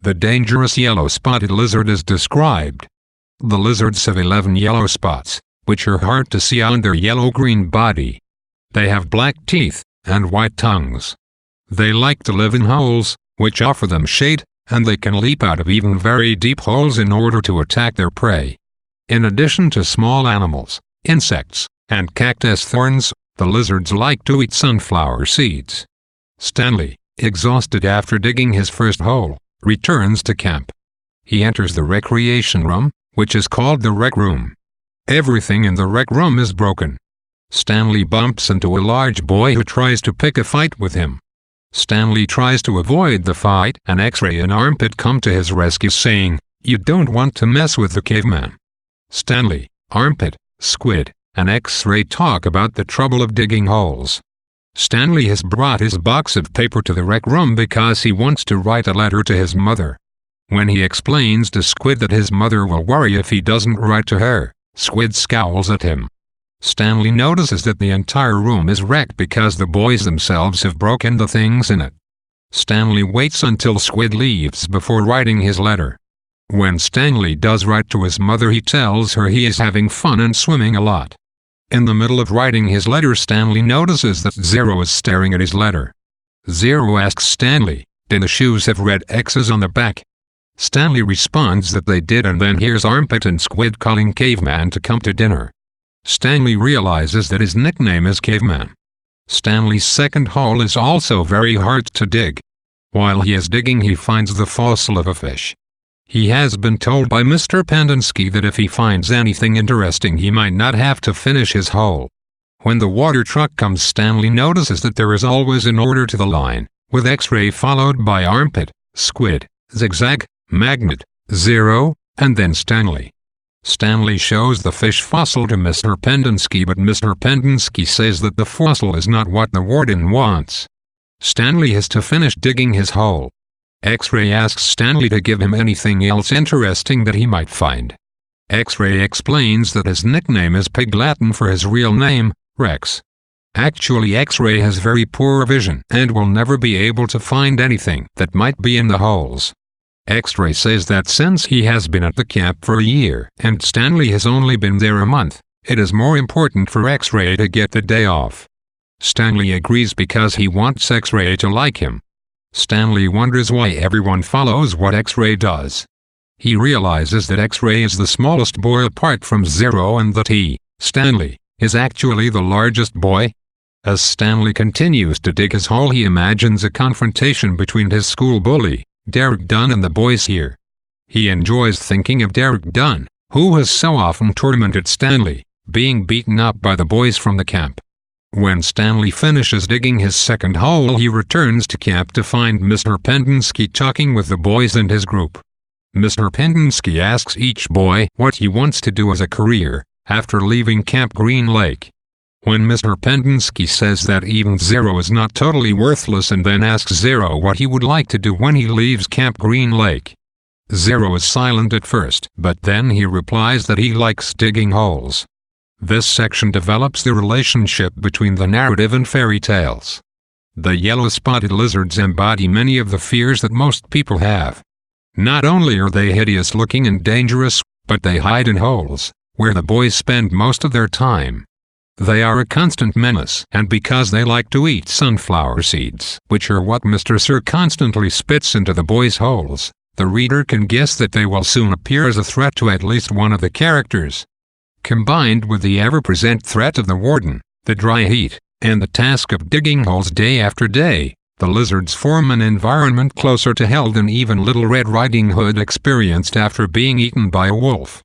The dangerous yellow-spotted lizard is described. The lizards have 11 yellow spots, which are hard to see on their yellow-green body. They have black teeth and white tongues. They like to live in holes, which offer them shade, and they can leap out of even very deep holes in order to attack their prey. In addition to small animals, insects, and cactus thorns, the lizards like to eat sunflower seeds. Stanley, exhausted after digging his first hole, returns to camp. He enters the recreation room, which is called the rec room. Everything in the rec room is broken. Stanley bumps into a large boy who tries to pick a fight with him. Stanley tries to avoid the fight, and X-Ray and Armpit come to his rescue saying, "You don't want to mess with the caveman." Stanley, Armpit, Squid, and X-Ray talk about the trouble of digging holes. Stanley has brought his box of paper to the rec room because he wants to write a letter to his mother. When he explains to Squid that his mother will worry if he doesn't write to her, Squid scowls at him. Stanley notices that the entire room is wrecked because the boys themselves have broken the things in it. Stanley waits until Squid leaves before writing his letter. When Stanley does write to his mother, he tells her he is having fun and swimming a lot. In the middle of writing his letter, Stanley notices that Zero is staring at his letter. Zero asks Stanley, "Did the shoes have red X's on the back?" Stanley responds that they did, and then hears Armpit and Squid calling Caveman to come to dinner. Stanley realizes that his nickname is Caveman. Stanley's second hole is also very hard to dig. While he is digging, he finds the fossil of a fish. He has been told by Mr. Pendinsky that if he finds anything interesting, he might not have to finish his hole. When the water truck comes, Stanley notices that there is always an order to the line, with X-Ray followed by Armpit, Squid, Zigzag, Magnet, Zero, and then Stanley. Stanley shows the fish fossil to Mr. Pendinsky, but Mr. Pendinsky says that the fossil is not what the warden wants. Stanley has to finish digging his hole. X-Ray asks Stanley to give him anything else interesting that he might find. X-Ray explains that his nickname is Pig, Latin for his real name, Rex. Actually, X-Ray has very poor vision and will never be able to find anything that might be in the holes. X-Ray says that since he has been at the camp for a year and Stanley has only been there a month, it is more important for X-Ray to get the day off. Stanley agrees because he wants X-Ray to like him. Stanley wonders why everyone follows what X-Ray does. He realizes that X-Ray is the smallest boy apart from Zero and that he, Stanley, is actually the largest boy. As Stanley continues to dig his hole, he imagines a confrontation between his school bully, Derek Dunn, and the boys here. He enjoys thinking of Derek Dunn, who has so often tormented Stanley, being beaten up by the boys from the camp. When Stanley finishes digging his second hole, he returns to camp to find Mr. Pendinsky talking with the boys and his group. Mr. Pendinsky asks each boy what he wants to do as a career after leaving Camp Green Lake. When Mr. Pendinsky says that even Zero is not totally worthless, and then asks Zero what he would like to do when he leaves Camp Green Lake. Zero is silent at first, but then he replies that he likes digging holes. This section develops the relationship between the narrative and fairy tales. The yellow-spotted lizards embody many of the fears that most people have. Not only are they hideous-looking and dangerous, but they hide in holes, where the boys spend most of their time. They are a constant menace, and because they like to eat sunflower seeds, which are what Mr. Sir constantly spits into the boys' holes, the reader can guess that they will soon appear as a threat to at least one of the characters. Combined with the ever-present threat of the warden, the dry heat, and the task of digging holes day after day, the lizards form an environment closer to hell than even Little Red Riding Hood experienced after being eaten by a wolf.